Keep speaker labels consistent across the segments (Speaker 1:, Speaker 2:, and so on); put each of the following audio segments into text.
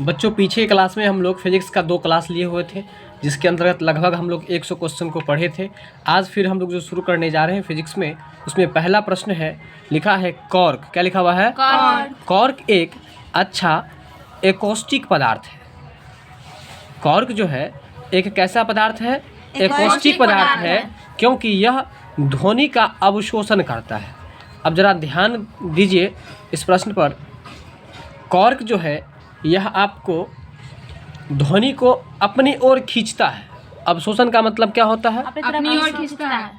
Speaker 1: बच्चों पीछे क्लास में हम लोग फिजिक्स का 2 क्लास लिए हुए थे, जिसके अंतर्गत लगभग हम लोग 100 क्वेश्चन को पढ़े थे। आज फिर हम लोग जो शुरू करने जा रहे हैं फिजिक्स में, उसमें पहला प्रश्न है, लिखा है कॉर्क। क्या लिखा हुआ है? कॉर्क एक अच्छा एकॉस्टिक पदार्थ है। कॉर्क जो है एक कैसा पदार्थ है? एकॉस्टिक पदार्थ है, क्योंकि यह ध्वनि का अवशोषण करता है। अब जरा ध्यान दीजिए इस प्रश्न पर। कॉर्क जो है यह आपको ध्वनि को अपनी ओर खींचता है। अवशोषण का मतलब क्या होता है?
Speaker 2: अपनी ओर खींचता है।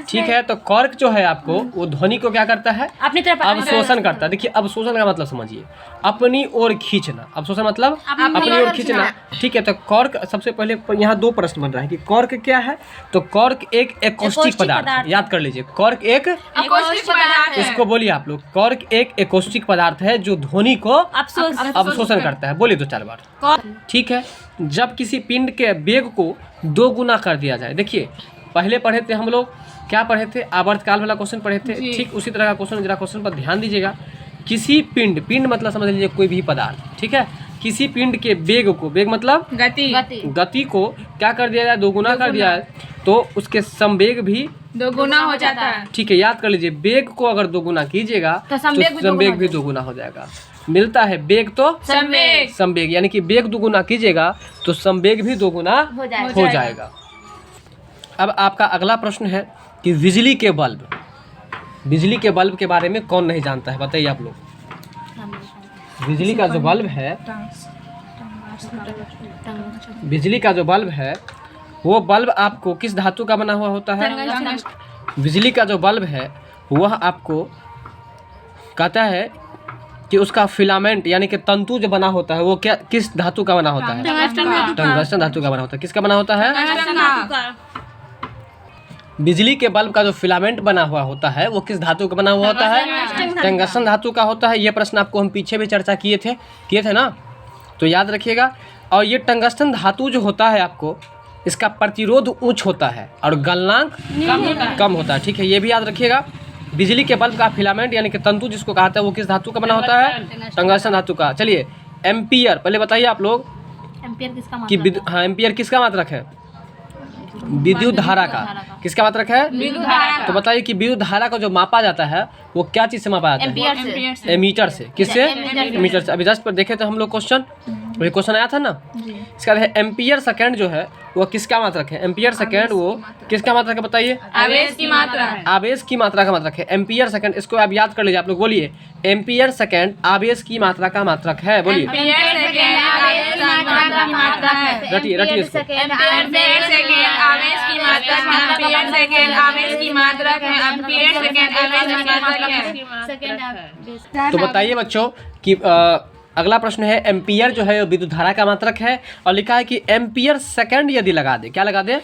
Speaker 1: ठीक है, तो कॉर्क जो है आपको वो ध्वनि को क्या करता है?
Speaker 2: अपनी तरफ
Speaker 1: अवशोषण करता है। देखिए अवशोषण का मतलब समझिए, अपनी ओर खींचना। अवशोषण मतलब अपनी ओर खींचना। ठीक है, तो कॉर्क सबसे पहले यहाँ 2 प्रश्न बन रहा है कि कॉर्क क्या है। तो कॉर्क एक एकॉस्टिक पदार्थ है। याद कर लीजिए, कॉर्क एक
Speaker 2: एकॉस्टिक पदार्थ है।
Speaker 1: इसको बोलिए आप लोग। कॉर्क एक एकॉस्टिक पदार्थ है जो ध्वनि को अवशोषण करता है। बोलिए 2-4 बार। ठीक है, जब किसी पिंड के वेग को 2 गुना कर दिया जाए। देखिए पहले पढ़े थे हम लोग, क्या पढ़े थे? आवर्तकाल वाला क्वेश्चन पढ़े थे। ठीक उसी तरह का क्वेश्चन, जरा क्वेश्चन पर ध्यान दीजिएगा। किसी पिंड मतलब समझ लीजिए कोई भी पदार्थ, ठीक है। किसी पिंड के वेग को, वेग मतलब गति को क्या कर दिया जाए? 2 गुना कर दिया जाए, तो उसके संवेग भी
Speaker 2: 2 गुना हो जाता है।
Speaker 1: ठीक है, याद कर लीजिए, वेग को अगर 2 गुना कीजिएगा तो संवेग भी 2 गुना हो जाएगा। मिलता है वेग तो संवेग, यानी कि वेग 2 गुना कीजिएगा तो संवेग भी 2 गुना हो जाएगा। अब आपका अगला प्रश्न है कि बिजली के बल्ब के बारे में कौन नहीं जानता है? बताइए आप लोग। बिजली का जो बल्ब है वो बल्ब आपको किस धातु का बना हुआ होता है? बिजली का जो बल्ब है वह आपको कहता है कि उसका फिलामेंट यानी कि तंतु जो बना होता है वो क्या, किस धातु का बना होता है? टंगस्टन धातु का बना होता है। किसका बना होता है? बिजली के बल्ब का जो फिलामेंट बना हुआ होता है वो किस धातु का बना हुआ होता है? टंगस्टन धातु का होता है। ये प्रश्न आपको हम पीछे भी चर्चा किए थे ना, तो याद रखिएगा। और ये टंगस्टन धातु जो होता है आपको, इसका प्रतिरोध उच्च होता है और गलनांक कम होता है। ठीक है, ये भी याद रखिएगा। बिजली के बल्ब का फिलामेंट यानी कि तंतु जिसको कहते हैं वो किस धातु का बना होता है? टंगस्टन धातु का। चलिए एम्पियर, पहले बताइए आप लोग कि हाँ एम्पियर किसका मात्रक है? विद्युत धारा का। किसका मात्रक है?
Speaker 2: विद्युत धारा।
Speaker 1: तो बताइए कि विद्युत धारा को जो मापा जाता है वो क्या चीज से मापा जाता है? एमीटर से। किससे? एमीटर से। अभी जस्ट पर देखे थे हम लोग क्वेश्चन, वही क्वेश्चन आया था ना। इसका है एम्पियर सेकंड जो है वो किसका मात्रक है? एम्पियर सेकंड वो किसका मात्रक है? बताइए।
Speaker 2: आवेश की मात्रा है।
Speaker 1: आवेश की मात्रा का मात्रक है एम्पियर सेकंड। इसको आप याद कर लीजिए। आप लोग बोलिए, एम्पियर सेकंड आवेश की मात्रा का मात्रक है। बोलिए, रटिए इसको। तो बताइए बच्चों कि अगला प्रश्न है, एम्पियर जो है विद्युत धारा का मात्रक है और लिखा है कि एम्पियर सेकंड यदि लगा दे, क्या लगा दे?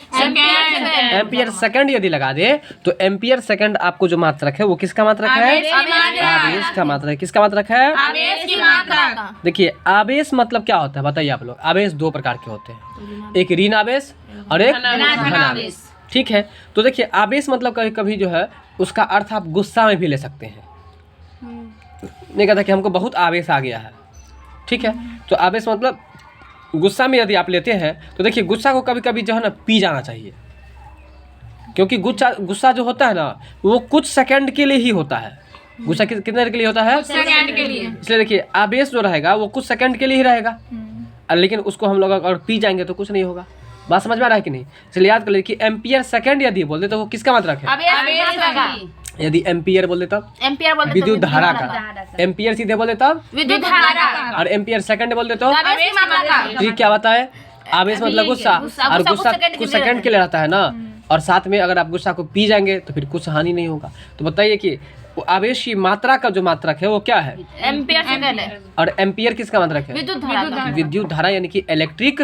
Speaker 1: एम्पियर सेकंड यदि लगा दे तो एम्पियर सेकंड आपको जो मात्रक है वो किसका मात्रक है? आवेश का मात्रक है। किसका मात्रक है?
Speaker 2: आवेश की मात्रा।
Speaker 1: देखिए आवेश मतलब क्या होता है बताइए आप लोग। आवेश 2 प्रकार के होते हैं, एक ऋण आवेश और एक धन आवेश। ठीक है, तो देखिए आवेश मतलब कभी कभी जो है उसका अर्थ आप गुस्सा में भी ले सकते हैं। नहीं कहता कि हमको बहुत आवेश आ गया है। ठीक है, तो आवेश मतलब गुस्सा में यदि आप लेते हैं तो देखिए गुस्सा को कभी कभी जो है ना पी जाना चाहिए, क्योंकि गुस्सा जो होता है ना वो कुछ सेकंड के लिए ही होता है। गुस्सा कितने देर के लिए होता है?
Speaker 2: सेकंड के लिए।
Speaker 1: इसलिए देखिए आवेश जो रहेगा वो कुछ सेकंड के लिए ही रहेगा, लेकिन उसको हम लोग अगर पी जाएंगे तो कुछ नहीं होगा। बात समझ में आ रहा है कि नहीं? इसलिए याद कर लीजिए कि एम्पियर सेकंड यदि बोल दे तो वो किसका मात्रक है? यदि एम्पियर बोल दे तब विद्युत धारा का। एम्पियर सीधे बोल दे तब
Speaker 2: विद्युत धारा।
Speaker 1: और एम्पियर सेकंड बोल दे तो ठीक। क्या बताए? आवेश मतलब गुस्सा, और गुस्सा कुछ सेकंड के लिए रहता है ना, और साथ में अगर आप गुस्सा को पी जाएंगे तो फिर कुछ हानि नहीं होगा। तो बताइए कि आवेश की मात्रा का जो मात्रक है वो क्या है?
Speaker 2: एम्पियर सेकंड है।
Speaker 1: और एम्पियर किसका मात्रक है? विद्युत धारा यानी कि इलेक्ट्रिक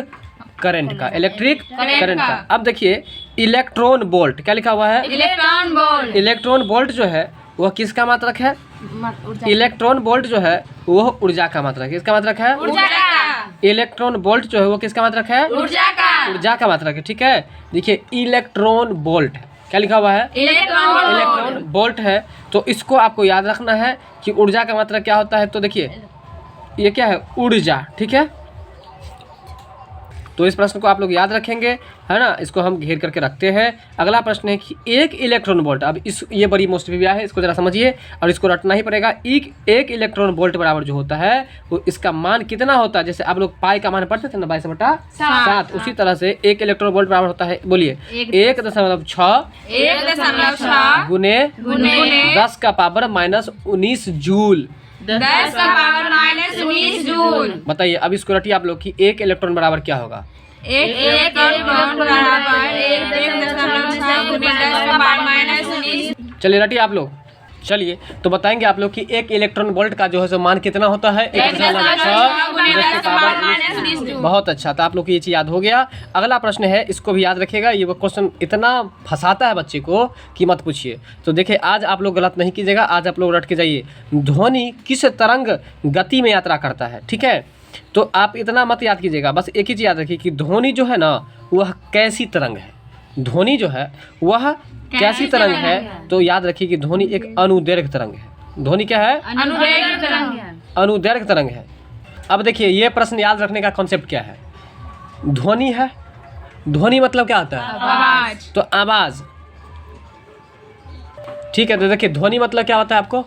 Speaker 1: करंट का। इलेक्ट्रिक करंट का। अब देखिए इलेक्ट्रॉन वोल्ट, क्या लिखा हुआ है? इलेक्ट्रॉन वोल्ट जो है वह किसका मात्रक है? इलेक्ट्रॉन वोल्ट जो है वह ऊर्जा का मात्रक है। किसका मात्रक है? इलेक्ट्रॉन वोल्ट जो है वो किसका मात्रक है? ऊर्जा का मात्रक है। ठीक है, देखिए इलेक्ट्रॉन वोल्ट, क्या लिखा हुआ है? इलेक्ट्रॉन वोल्ट है। तो इसको आपको याद रखना है कि ऊर्जा का मात्रक क्या होता है। तो देखिए ये क्या है, ऊर्जा, ठीक है। तो इस प्रश्न को आप लोग याद रखेंगे, है ना, इसको हम घेर करके रखते हैं। अगला प्रश्न है कि एक इलेक्ट्रॉन वोल्ट, अब इस ये बड़ी मोस्ट ट्रिविया है, इसको जरा समझिए और इसको रटना ही पड़ेगा। एक इलेक्ट्रॉन वोल्ट बराबर जो होता है वो इसका मान कितना होता है, जैसे आप लोग पाई का मान पढ़ते थे ना 22/7, उसी तरह से एक इलेक्ट्रॉन वोल्ट बराबर होता है, बोलिए 1.6 गुने 10 का पावर -19 जूल।
Speaker 2: 10 का पावर -19 जूल।
Speaker 1: बताइए अब इसको रटिए आप लोग कि एक इलेक्ट्रॉन बराबर क्या होगा।
Speaker 2: एक इलेक्ट्रॉन बराबर 1.6 गुने 10 का पावर -19।
Speaker 1: चलिए रटिए आप लोग। चलिए तो बताएंगे आप लोग कि एक इलेक्ट्रॉन वोल्ट का जो है सो मान कितना होता है, 1.6। बहुत अच्छा, तो आप लोग को ये चीज़ याद हो गया। अगला प्रश्न है, इसको भी याद रखिएगा, ये वो क्वेश्चन इतना फंसाता है बच्चे को कि मत पूछिए। तो देखिए आज आप लोग गलत नहीं कीजिएगा, आज आप लोग रट के जाइए, ध्वनि किस तरंग गति में यात्रा करता है, ठीक है। तो आप इतना मत याद कीजिएगा, बस एक ही चीज़ याद रखिए कि ध्वनि जो है ना वह कैसी तरंग है, ध्वनि जो है वह कैसी तरंग है। तो याद रखिए कि ध्वनि एक अनुदैर्घ्य तरंग है। ध्वनि क्या है, अनुदैर्घ्य तरंग है। अब देखिए ये प्रश्न याद रखने का कॉन्सेप्ट क्या है, ध्वनि है, ध्वनि मतलब क्या होता है,
Speaker 2: आवाज।
Speaker 1: तो आवाज, ठीक है। तो देखिए ध्वनि मतलब क्या होता है आपको,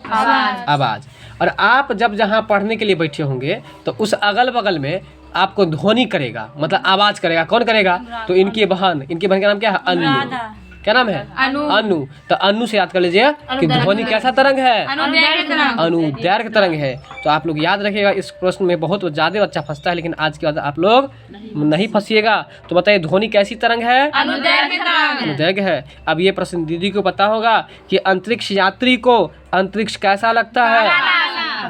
Speaker 1: आवाज। और आप जब जहाँ पढ़ने के लिए बैठे होंगे तो उस अगल बगल में आपको ध्वनि करेगा, मतलब आवाज करेगा, कौन करेगा, तो इनकी बहन का नाम क्या है, अनु। क्या नाम है, अनु। तो अनु से याद कर लीजिए कि ध्वनि कैसा तरंग है, अनुदैर्घ्य तरंग है। तो आप लोग याद रखिएगा, इस प्रश्न में बहुत ज़्यादा बच्चा फंसता है, लेकिन आज के बाद आप लोग नहीं फंसिएगा। तो बताइए ध्वनि कैसी तरंग है, अनुदैर्घ्य है। अब ये प्रश्न दीदी को पता होगा कि अंतरिक्ष यात्री को अंतरिक्ष कैसा लगता है,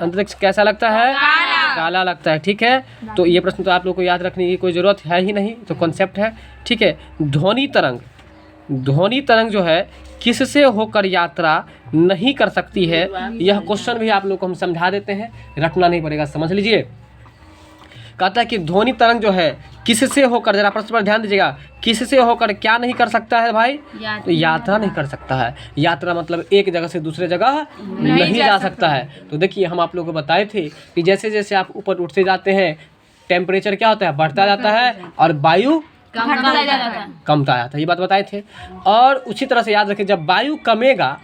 Speaker 1: अंतरिक्ष कैसा लगता है, काला लगता है, ठीक है। तो ये प्रश्न तो आप लोग को याद रखने की कोई ज़रूरत है ही नहीं, तो कॉन्सेप्ट है, ठीक है। ध्वनि तरंग, ध्वनि तरंग जो है किससे होकर यात्रा नहीं कर सकती है, यह क्वेश्चन भी आप लोग को हम समझा देते हैं, रटना नहीं पड़ेगा, समझ लीजिए। कहता है कि ध्वनि तरंग जो है किससे होकर, जरा प्रश्न पर ध्यान दीजिएगा, किससे होकर क्या नहीं कर सकता है भाई, तो यात्रा नहीं कर सकता है। यात्रा मतलब एक जगह से दूसरे जगह नहीं जा सकता है। तो देखिए हम आप लोगों को बताए थे कि जैसे जैसे आप ऊपर उठते जाते हैं टेम्परेचर क्या होता है, बढ़ता जाता है और वायु कमता जाता है, ये बात बताए थे। और उसी तरह से याद रखिए जब वायु कमेगा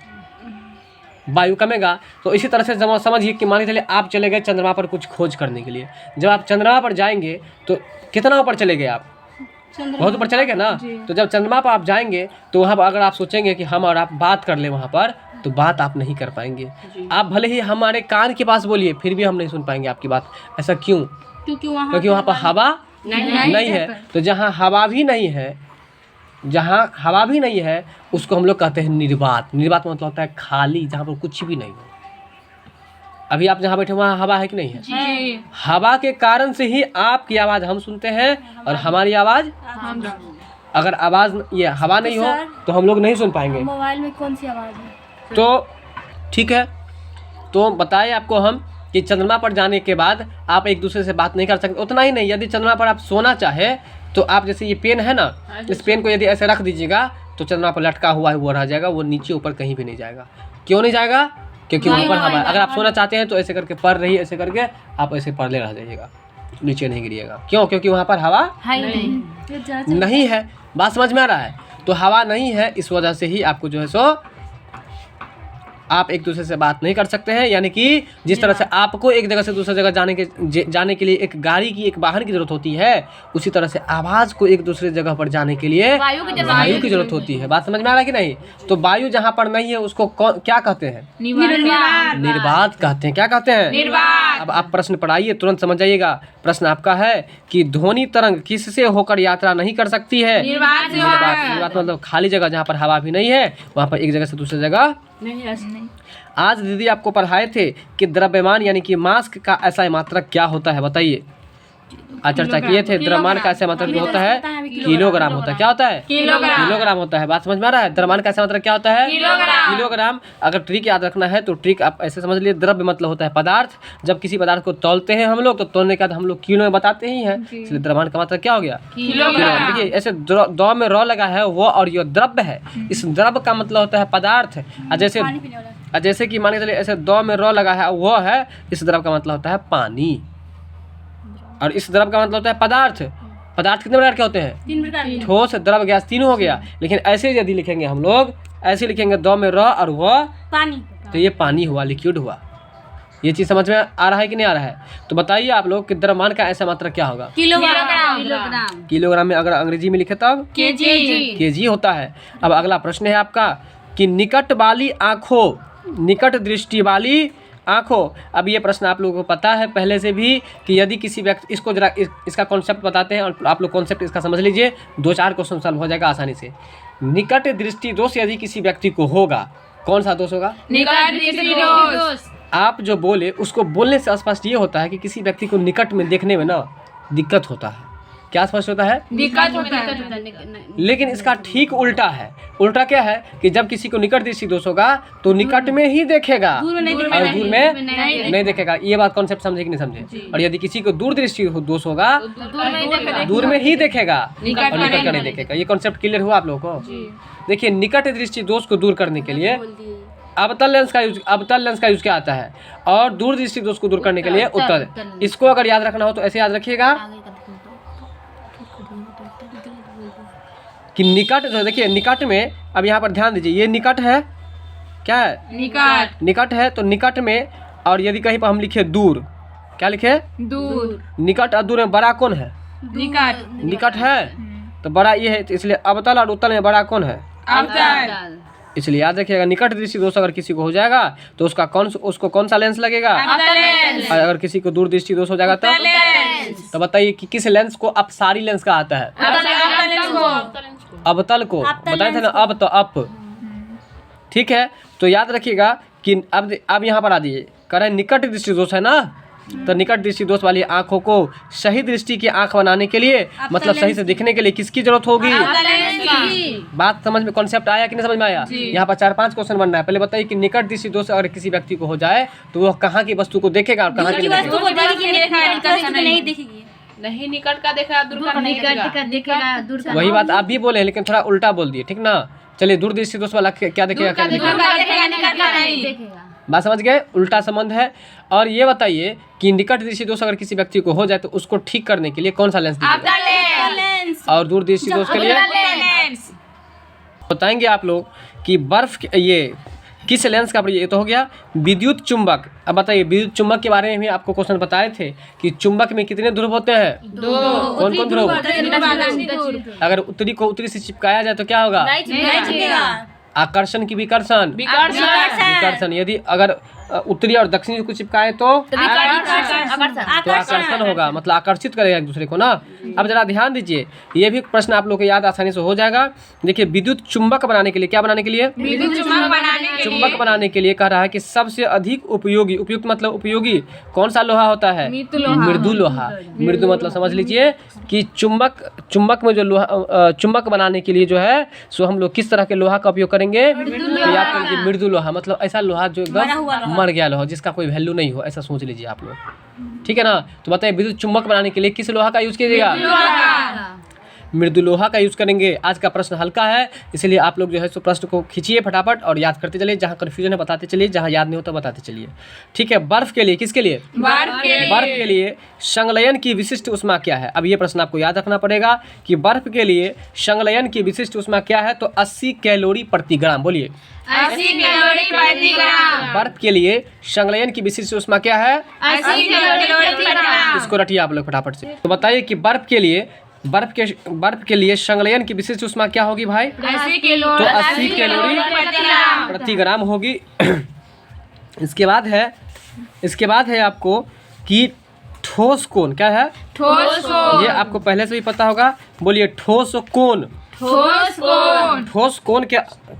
Speaker 1: तो इसी तरह से समझिए कि मान के चलिए आप चले गए चंद्रमा पर कुछ खोज करने के लिए। जब आप चंद्रमा पर जाएंगे तो कितना ऊपर चले गए आप, बहुत ऊपर चले गए ना। तो जब चंद्रमा पर आप जाएंगे तो वहाँ पर अगर आप सोचेंगे कि हम और आप बात कर ले वहाँ पर, तो बात आप नहीं कर पाएंगे। आप भले ही हमारे कान के पास बोलिए फिर भी हम नहीं सुन पाएंगे आपकी बात। ऐसा क्यों, क्योंकि वहाँ पर हवा नहीं है। तो जहाँ हवा भी नहीं है, जहाँ हवा भी नहीं है उसको हम लोग कहते हैं निर्वात। निर्वात मतलब होता है खाली, जहाँ पर कुछ भी नहीं हो। अभी आप जहाँ बैठे वहाँ हवा है कि नहीं है, हवा के कारण से ही आपकी आवाज़ हम सुनते हैं और हमारी आवाज़, अगर आवाज़ ये हवा नहीं हो तो हम लोग नहीं सुन पाएंगे।
Speaker 3: मोबाइल में कौन सी आवाज़ है,
Speaker 1: तो ठीक है। तो बताए आपको हम कि चंद्रमा पर जाने के बाद आप एक दूसरे से बात नहीं कर सकते। उतना ही नहीं, यदि चंद्रमा पर आप सोना चाहे तो आप जैसे ये पेन है ना, इस पेन को यदि ऐसे रख दीजिएगा तो चंद्रमा पर लटका हुआ है वो रह जाएगा, वो नीचे ऊपर कहीं भी नहीं जाएगा। क्यों नहीं जाएगा, क्योंकि वहाँ पर हवा है। अगर आप सोना चाहते हैं तो ऐसे करके पढ़ रही, ऐसे करके आप ऐसे पढ़ले रह जाइएगा, नीचे नहीं गिरिएगा। क्यों, क्योंकि वहाँ पर हवा नहीं है। बात समझ में आ रहा है। तो हवा नहीं है, इस वजह से ही आपको जो है सो आप एक दूसरे से बात नहीं कर सकते हैं। यानी कि जिस तरह से आपको एक जगह से दूसरी जगह जाने के लिए एक गाड़ी की, एक वाहन की जरूरत होती है, उसी तरह से आवाज़ को एक दूसरे जगह पर जाने के लिए वायु की जरूरत होती है। बात समझ में आ रहा है कि नहीं। तो वायु जहाँ पर नहीं है उसको क्या कहते हैं, निर्वात कहते हैं। क्या कहते हैं, अब आप प्रश्न पढ़ाइए, तुरंत समझ जाइएगा। प्रश्न आपका है कि ध्वनि तरंग किससे होकर यात्रा नहीं कर सकती है, निर्वात मतलब खाली जगह जहाँ पर हवा भी नहीं है, वहाँ पर एक जगह से दूसरी जगह नहीं। आज दीदी आपको पढ़ाए थे कि द्रव्यमान यानी कि मास का ऐसा मात्रक क्या होता है, बताइए। आज चर्चा किए थे द्रव्यमान का ऐसा मात्रक जो होता है किलोग्राम होता है। क्या होता है, किलोग्राम होता है। बात समझ में आ रहा है। द्रव्यमान का ऐसा मात्रक क्या होता है, किलोग्राम। अगर ट्रिक याद रखना है तो ट्रिक आप ऐसे समझ लीजिए, द्रव्य मतलब होता है पदार्थ। जब किसी पदार्थ को तौलते हैं हम लोग तो तौलने के बाद हम लोग किलो में बताते ही हैं, इसलिए द्रव्यमान का मात्रक क्या हो गया, किलोग्राम। देखिए ऐसे दो में रॉ लगा है वो, और ये द्रव्य है। इस द्रव्य का मतलब होता है पदार्थ। जैसे कि मान के चलिए ऐसे दो में रॉ लगा है वो है, इस द्रव्य का मतलब होता है पानी। और इस द्रव का मतलब होता है पदार्थ। पदार्थ कितने प्रकार के होते हैं?
Speaker 2: 3 प्रकार के।
Speaker 1: ठोस, द्रव, गैस, तीनों हो गया। लेकिन ऐसे यदि लिखेंगे हम लोग, ऐसे लिखेंगे द में र और व,
Speaker 2: पानी।
Speaker 1: तो ये पानी हुआ, लिक्विड हुआ। ये चीज़ समझ में आ रहा है कि नहीं आ रहा है? तो बताइए आप लोग कि द्रव्यमान का ऐसा मात्रक क्या होगा?
Speaker 2: किलोग्राम।
Speaker 1: किलोग्राम में अगर अंग्रेजी में लिखे तब केजी होता है। अब अगला प्रश्न है आपका कि निकट वाली आँखों, निकट दृष्टि वाली आँखों। अब ये प्रश्न आप लोगों को पता है पहले से भी कि यदि किसी व्यक्ति, इसको जरा इसका कॉन्सेप्ट बताते हैं और आप लोग कॉन्सेप्ट इसका समझ लीजिए, 2-4 क्वेश्चन सॉल्व हो जाएगा आसानी से। निकट दृष्टि दोष यदि किसी व्यक्ति को होगा, कौन सा दोष होगा?
Speaker 2: निकट दृष्टि दोष।
Speaker 1: आप जो बोले उसको बोलने से स्पष्ट ये होता है कि किसी व्यक्ति को निकट में देखने में ना दिक्कत होता है। क्या स्पष्ट होता है?
Speaker 2: दिक्कत होता है।
Speaker 1: लेकिन इसका ठीक उल्टा है। उल्टा क्या है कि जब किसी को निकट दृष्टि दोष होगा तो निकट में ही देखेगा और दूर में नहीं देखेगा। ये बात कॉन्सेप्ट समझे कि नहीं समझे? और यदि किसी को दूर दृष्टि दोष होगा दूर में ही देखेगा और निकट का नहीं देखेगा। ये कॉन्सेप्ट क्लियर हुआ आप लोगों को? देखिए, निकट दृष्टि दोष को दूर करने के लिए अवतल लेंस का यूज क्या आता है, और दूर दृष्टि दोष को दूर करने के लिए उत्तल। इसको अगर याद रखना हो तो ऐसे याद रखिएगा कि निकट जो, देखिए निकट में, अब यहाँ पर ध्यान दीजिए, ये निकट है, क्या है? निकट है। तो निकट में, और यदि कहीं पर हम लिखे दूर, क्या लिखे?
Speaker 2: दूर।
Speaker 1: निकट और दूर में बड़ा कौन है? निकट है तो बड़ा ये है, इसलिए अवतल और उत्तल में बड़ा कौन है?
Speaker 2: अवतल।
Speaker 1: इसलिए याद रखिएगा, निकट दृष्टि दोष अगर किसी को हो जाएगा तो उसको कौन सा लेंस लगेगा? और अगर किसी को दूर दृष्टि दोष हो जाएगा तो बताइए कि किस लेंस को अपसारी लेंस का आता है? अवतल को बताए थे ना, अब तो अप। ठीक है, तो याद रखिएगा कि अब यहाँ पर आ जाइए, कह रहे हैं निकट दृष्टि दोष है ना, तो निकट दृष्टि दोष वाली आंखों को सही दृष्टि की आंख बनाने के लिए, मतलब सही से दिखने के लिए किसकी जरूरत होगी? बात समझ में, कॉन्सेप्ट आया कि नहीं समझ में आया? यहाँ पर 4-5 क्वेश्चन बनना है। पहले बताइए कि निकट दृष्टि दोष अगर किसी व्यक्ति को हो जाए तो वह कहाँ की वस्तु को देखेगा और कहाँ की नहीं देखेगा?
Speaker 2: नहीं, निकट का देखा, दूर का नहीं देखेगा।
Speaker 1: वही बात आप भी बोले हैं, लेकिन थोड़ा उल्टा बोल दिए, ठीक ना? चलिए, दूर दृष्टि दोष वाला क्या देखेगा? बात समझ गए? उल्टा संबंध है। और ये बताइए कि निकट दृष्टि दोष अगर किसी व्यक्ति को हो जाए तो उसको ठीक करने के लिए कौन सा लेंस दिखेगा? और दूर दृष्टि दोष के लिए बताएंगे आप लोग कि बर्फ, ये किस लेंस का? ये तो हो गया विद्युत चुंबक। अब बताइए, विद्युत चुंबक के बारे में भी आपको क्वेश्चन बताए थे कि चुंबक में कितने ध्रुव होते हैं? 2। कौन कौन ध्रुव? अगर उत्तरी को उत्तरी से चिपकाया जाए तो क्या होगा? आकर्षण की विकर्षण। यदि अगर उत्तरी और दक्षिणी को चिपकाए तो आकर्षण होगा, मतलब आकर्षित करेगा एक दूसरे को ना। अब जरा ध्यान दीजिए, ये भी प्रश्न आप लोग को याद आसानी से हो जाएगा। देखिए, विद्युत चुंबक बनाने के लिए, क्या बनाने के लिए? चुंबक बनाने के लिए कह रहा है कि सबसे अधिक उपयोगी, उपयुक्त मतलब उपयोगी कौन सा लोहा होता है? मृदु लोहा। मृदु मतलब समझ लीजिए कि चुंबक में जो लोहा, चुंबक बनाने के लिए जो है सो हम लोग किस तरह के लोहा का उपयोग करेंगे? तो याद करिए, मृदु लोहा, मतलब ऐसा लोहा जो एकदम मर गया लोहा, जिसका कोई वैल्यू नहीं हो, ऐसा सोच लीजिए आप लोग। ठीक है ना? तो बताइए, विद्युत चुंबक बनाने के लिए किस लोहा का यूज कीजिएगा? मृदु लोहा का यूज करेंगे। आज का प्रश्न हल्का है, इसलिए आप लोग जो है सो प्रश्न को खींचिए फटाफट और याद करते चलिए। जहाँ कन्फ्यूजन है बताते चलिए, जहाँ याद नहीं होता बताते चलिए। ठीक है, बर्फ के लिए, किसके लिए? बर्फ के लिए संलयन की विशिष्ट ऊष्मा क्या है? अब ये प्रश्न आपको याद रखना पड़ेगा कि बर्फ के लिए संलयन की विशिष्ट ऊष्मा क्या है? तो 80 कैलोरी प्रति ग्राम। बोलिए,
Speaker 2: 80 कैलोरी प्रति ग्राम।
Speaker 1: बर्फ के लिए संलयन की विशिष्ट ऊष्मा क्या है?
Speaker 2: 80 कैलोरी प्रति ग्राम।
Speaker 1: इसको रटिए आप लोग फटाफट से। तो बताइए कि बर्फ के लिए संलयन की विशिष्ट ऊष्मा क्या होगी भाई?
Speaker 2: 80
Speaker 1: कैलोरी प्रति ग्राम होगी। इसके बाद है आपको कि ठोस कोण क्या है?
Speaker 2: ठोस कोण।
Speaker 1: ये आपको पहले से भी पता होगा। बोलिए, ठोस कोण। ठोस कोण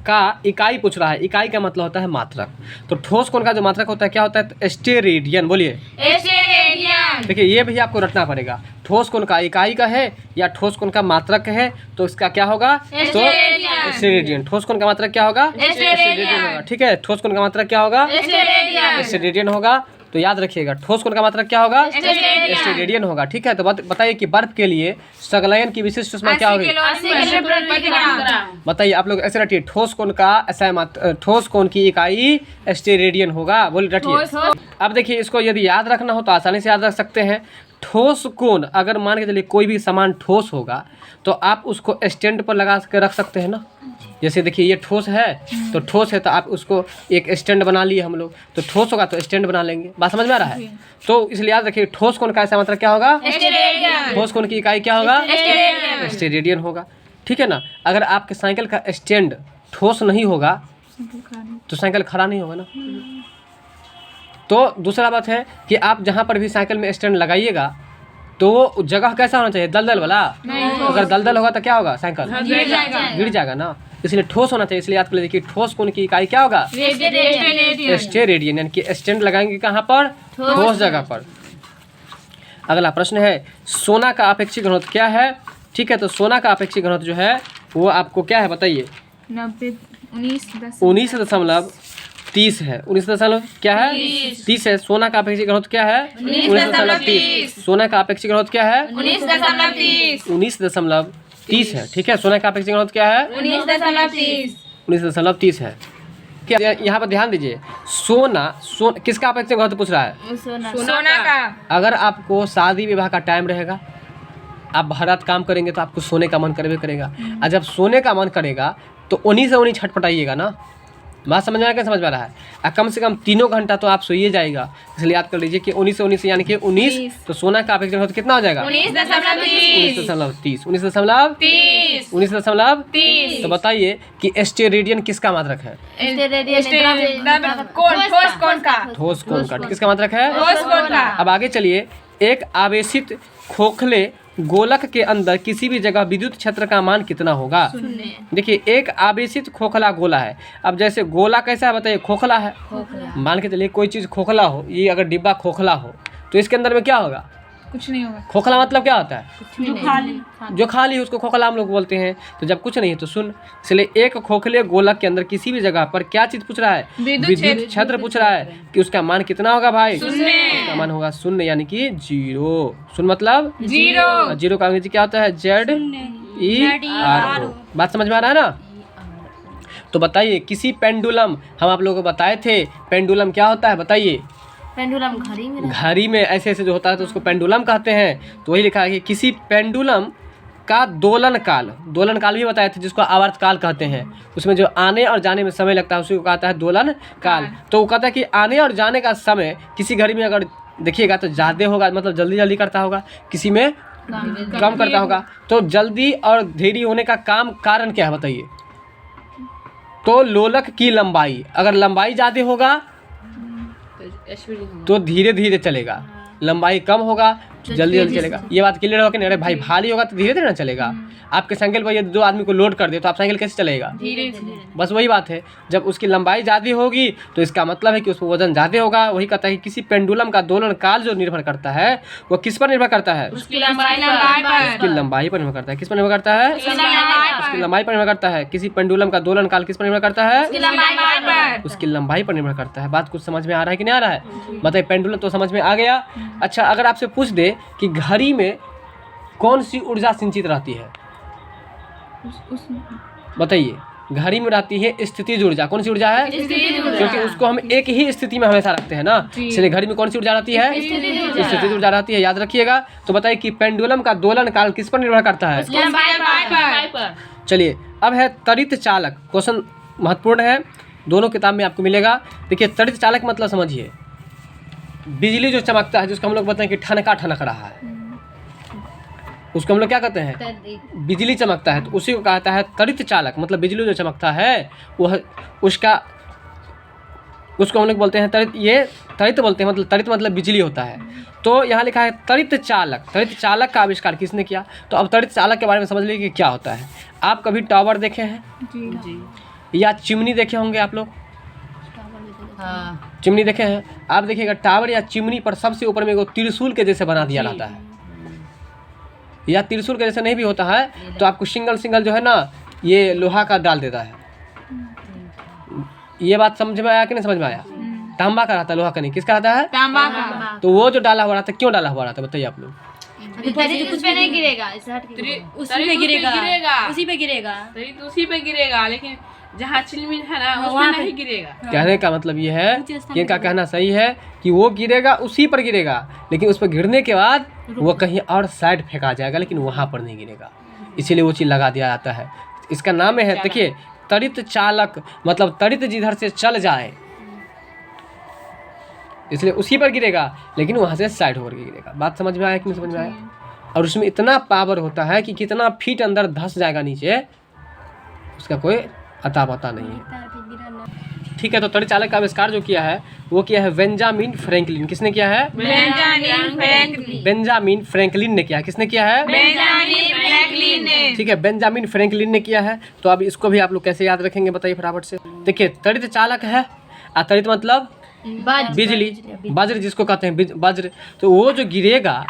Speaker 1: का इकाई पूछ रहा है। इकाई का मतलब होता है मात्रक। तो ठोस कोण का जो मात्रक होता है क्या होता है? स्टेरेडियन। बोलिए,
Speaker 2: स्टेरेडियन।
Speaker 1: देखिए, ये भी आपको रटना पड़ेगा। ठोस कोण का इकाई का है या ठोस कोण का मात्रक है तो इसका क्या होगा? स्टेरेडियन। ठोस कोण का मात्रक क्या होगा? स्टेरेडियन होगा। ठीक है, ठोस कोण का मात्रक क्या होगा? स्टेरेडियन होगा। तो याद रखिएगा, ठोस कोण का मात्रक क्या होगा? स्टेरेडियन होगा। ठीक है, तो बताइए कि बर्फ के लिए संलयन की विशिष्ट ऊष्मा क्या होगी? बताइए आप लोग ऐसे रटिए, ठोस कोण की इकाई स्टेरेडियन होगा। बोलिए, रटिए। अब देखिए, इसको यदि याद रखना हो तो आसानी से याद रख सकते हैं। ठोस कोण, अगर मान के चलिए कोई भी सामान ठोस होगा तो आप उसको स्टैंड पर लगा के रख सकते हैं ना। जैसे देखिए ये ठोस है, तो ठोस है तो आप उसको एक स्टैंड बना लिए हम लोग, तो ठोस होगा तो स्टैंड बना लेंगे। बात समझ में आ रहा है? तो इसलिए याद रखिए ठोस कोण का ऐसा मतलब क्या होगा? ठोस कोण की इकाई क्या होगा? स्टेरेडियन होगा। ठीक है ना। अगर आपके साइकिल का स्टैंड ठोस नहीं होगा तो साइकिल खड़ा नहीं होगा ना। तो दूसरा बात है कि आप जहाँ पर भी साइकिल में स्टैंड लगाइएगा तो वो जगह कैसा होना चाहिए? दलदल वाला। अगर दलदल होगा तो क्या होगा? साइकिल गिर जाएगा ना। इसलिए ठोस होना चाहिए। इसलिए याद कर लीजिए कि ठोस कोण की इकाई क्या होगा? स्टेरेडियन। यानी कि स्टैंड लगाएंगे कहाँ पर? ठोस जगह पर। अगला प्रश्न है सोना का अपेक्षित घनत्व क्या है? ठीक है, तो सोना का अपेक्षित घनत्व जो है वो आपको क्या है बताइए? 19.30 है। 19 क्या है? 30 है। सोना का अपेक्षित घनत्व क्या है? 19.30। सोना का अपेक्षित घनत्व क्या है? 19.30 है। ठीक है, सोना का अपेक्षित घनत्व क्या है? 19.30 है। क्या यहाँ पर ध्यान दीजिए, सोना किसका अपेक्षित घनत्व पूछ रहा है?
Speaker 2: सोना का।
Speaker 1: अगर आपको शादी विवाह का टाइम रहेगा, आप बारात काम करेंगे तो आपको सोने का मन करबे करेगा। और जब सोने का मन करेगा तो उन्हीं से उन्हीं छटपटाइएगा ना। बात समझ में आ, क्या समझ में आ रहा है? कम से कम 3 घंटा तो आप सोइए जाएगा। इसलिए याद कर लीजिए कि 19 से 19 यानी कि 19, तो सोना का अपेक्षित घनत्व कितना हो जाएगा? 19.30। 19.30। तो बताइए कि स्टेरेडियन किसका मात्रक है? ठोस कोण का। किसका मात्रक है? अब आगे चलिए, एक आवेशित खोखले गोलक के अंदर किसी भी जगह विद्युत क्षेत्र का मान कितना होगा? देखिए एक आवेशित खोखला गोला है। अब जैसे गोला कैसा है बताइए? खोखला है। मान के चलिए कोई चीज़ खोखला हो, ये अगर डिब्बा खोखला हो तो इसके अंदर में क्या होगा?
Speaker 2: कुछ नहीं होगा।
Speaker 1: खोखला मतलब क्या होता है?
Speaker 2: जो
Speaker 1: खाली है उसको खोखला हम लोग बोलते हैं। तो जब कुछ नहीं है तो शून्य। इसलिए एक खोखले गोलक के अंदर किसी भी जगह पर क्या चीज पूछ रहा है? विद्युत क्षेत्र पूछ रहा है कि उसका मान कितना होगा भाई? उसका मान होगा 0 यानी कि 0। शून्य मतलब 0। 0 का अंग्रेजी क्या होता है? ZERO। बात समझ में आ रहा है ना? तो बताइए किसी पेंडुलम, हम आप लोगों को बताए थे पेंडुलम क्या होता है बताइए?
Speaker 3: पेंडुलम
Speaker 1: घड़ी में ऐसे ऐसे जो होता है तो उसको पेंडुलम कहते हैं। तो वही लिखा है कि किसी पेंडुलम का दोलन काल भी बताए थे, जिसको आवर्त काल कहते हैं। उसमें जो आने और जाने में समय लगता है उसी को कहता है दोलन काल। तो वो कहता है कि आने और जाने का समय किसी घड़ी में अगर देखिएगा तो ज़्यादा होगा, मतलब जल्दी जल्दी करता होगा, किसी में कम करता होगा। तो जल्दी और देरी होने का कारण क्या है बताइए? तो लोलक की लंबाई, अगर लंबाई ज़्यादा होगा तो धीरे धीरे चलेगा, लंबाई कम होगा जल्दी जल्दी चलेगा। ये बात क्लियर होगा कि नहीं? अरे भाई भारी होगा तो धीरे धीरे ना चलेगा। आपके साइकिल पर ये 2 आदमी को लोड कर दे तो आप साइकिल कैसे चलेगा? बस वही बात है। जब उसकी लंबाई ज़्यादा होगी तो इसका मतलब है कि उसको वजन ज़्यादा होगा। वही कहता है कि किसी पेंडुलम का दोलन काल जो निर्भर करता है वो किस पर निर्भर करता है?
Speaker 2: उसकी लंबाई
Speaker 1: पर निर्भर करता है। किस पर निर्भर करता है? उसकी लंबाई पर निर्भर करता है। किसी पेंडुलम का दोलन काल किस पर निर्भर करता है? उसकी लंबाई पर निर्भर करता है। बात कुछ समझ में आ रहा है कि नहीं आ रहा है? बताइए पेंडुलम तो समझ में आ गया। अच्छा, अगर आपसे पूछ दे कि घड़ी में कौन सी ऊर्जा संचित रहती है बताइए? घड़ी में रहती है स्थितिज ऊर्जा। कौन सी ऊर्जा है? क्योंकि उसको हम एक ही स्थिति में हमेशा रखते हैं ना, इसलिए घड़ी में कौन सी ऊर्जा रहती है? स्थितिज ऊर्जा रहती है, याद रखिएगा। तो बताइए कि पेंडुलम का दोलन काल किस पर निर्भर करता है? चलिए अब है त्वरित चालक। क्वेश्चन महत्वपूर्ण है, दोनों किताब में आपको मिलेगा। देखिए त्वरित चालक मतलब समझिए, बिजली जो चमकता है, जिसको हम लोग बताएं कि ठनक रहा है, उसको हम लोग क्या कहते हैं? बिजली चमकता है, तो उसी को कहता है त्वरित चालक। मतलब बिजली जो चमकता है वह उसको हम लोग बोलते हैं त्वरित। ये त्वरित बोलते हैं, मतलब त्वरित मतलब बिजली होता है। तो यहाँ लिखा है त्वरित चालक। त्वरित चालक का आविष्कार किसने किया? तो अब त्वरित चालक के बारे में समझ लीजिए कि क्या होता है। आप कभी टावर देखे हैं? या चिमनी देखे होंगे आप लोग? चिमनी देखे हैं? आप देखिएगा टावर या चिमनी पर सबसे ऊपर में वो त्रिशूल के जैसे बना दिया रहता है, या त्रिशूल के जैसे नहीं भी होता है तो आपको सिंगल जो है ना ये लोहा का डाल देता है। ये बात समझ में आया कि नहीं समझ में आया? तांबा का रहता है, लोहा का नहीं। किसका रहता है?
Speaker 2: तांबा का।
Speaker 1: तो वो जो डाला हुआ रहता है, क्यों डाला हुआ रहता है बताइए आप लोग?
Speaker 3: कुछ पे नहीं गिरेगा, उसी पे गिरेगा, लेकिन
Speaker 2: जहाँ चिलमिल है ना उसमें नहीं गिरेगा।
Speaker 1: कहने का मतलब ये है कि इनका कहना सही है कि वो गिरेगा उसी पर गिरेगा, लेकिन उस पर गिरने के बाद वो कहीं और साइड फेंका जाएगा, लेकिन वहाँ पर नहीं गिरेगा, इसीलिए वो चीज़ लगा दिया जाता है। इसका नाम है, देखिए, त्वरित चालक, मतलब त्वरित जिधर से चल जाए इसलिए उसी पर गिरेगा, लेकिन वहाँ से साइड होकर के गिरेगा। बात समझ में आया कि नहीं समझ में आया? और उसमें इतना पावर होता है कि कितना फीट अंदर धंस जाएगा नीचे, उसका कोई अता पता नहीं है। ठीक है, तो त्वरित चालक का आविष्कार जो किया है वो किया है बेंजामिन फ्रैंकलिन। किसने किया है? बेंजामिन फ्रैंकलिन ने किया है। किसने किया है? ठीक है, बेंजामिन फ्रैंकलिन ने किया है। तो अब इसको भी आप लोग कैसे याद रखेंगे बताइए फटाफट से। देखिए, त्वरित चालक है, त्वरित मतलब बिजली, वज्र जिसको कहते हैं वज्र, तो वो जो गिरेगा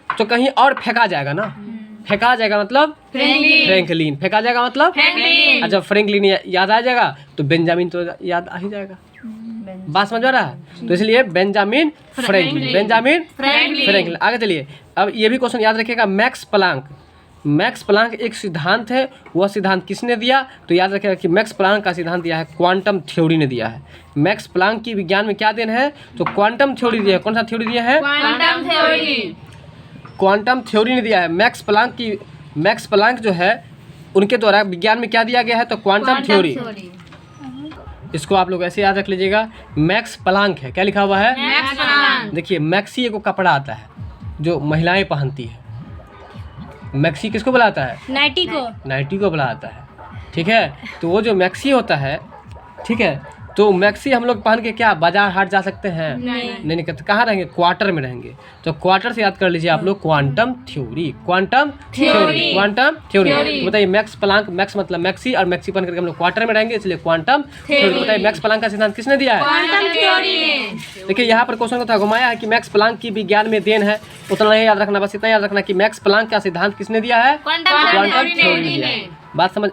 Speaker 1: तो कहीं और फेंका जाएगा ना, फेंका जाएगा मतलब फ्रैंकलिन, फेंका जाएगा मतलब अच्छा फ्रैंकलिन याद आ जाएगा तो बेंजामिन तो याद आ ही जाएगा। बात समझ आ रहा है? तो इसलिए बेंजामिन फ्रैंकलिन, बेंजामिन फ्रैंकलिन। आगे चलिए, अब ये भी क्वेश्चन याद रखिएगा। मैक्स प्लांक, मैक्स प्लांक एक सिद्धांत है, वह सिद्धांत किसने दिया? तो याद रखिएगा कि मैक्स प्लांक का सिद्धांत दिया है क्वांटम थ्योरी ने दिया है। मैक्स प्लांक की विज्ञान में क्या देन है? तो क्वांटम थ्योरी दिया है। कौन सा थ्योरी दिया है? क्वांटम थ्योरी ने दिया है। मैक्स प्लांक जो है उनके द्वारा विज्ञान में क्या दिया गया है? तो क्वांटम थ्योरी। इसको आप लोग ऐसे याद रख लीजिएगा, मैक्स प्लांक है। क्या लिखा हुआ है? देखिए, मैक्सी एक कपड़ा आता है जो महिलाएं पहनती है। मैक्सी किसको बुलाता है? नाइटी को बुलाता है। ठीक है, तो वो जो मैक्सी होता है, ठीक है, तो मैक्सी हम लोग पहन के क्या बाजार हाट जा सकते हैं? नहीं तो कहाँ रहेंगे? क्वार्टर में रहेंगे। तो क्वार्टर से याद कर लीजिए आप लोग quantum theory, quantum theory, quantum theory. तो बताइए, मैक्स प्लांक, मैक्स मतलब मैक्सी, और मैक्सी पहन करके हम लोग क्वार्टर में रहेंगे, इसलिए क्वांटम थ्योरी। बताइए, मैक्स प्लांक का सिद्धांत किसने दिया है? देखिए, यहाँ पर क्वेश्चन को था घुमाया है कि मैक्स प्लांक की विज्ञान में देन है, उतना नहीं याद रखना, बस इतना याद रखना कि मैक्स प्लांक का सिद्धांत किसने दिया है? क्वांटम थ्योरी ने दिया है। बात समझ,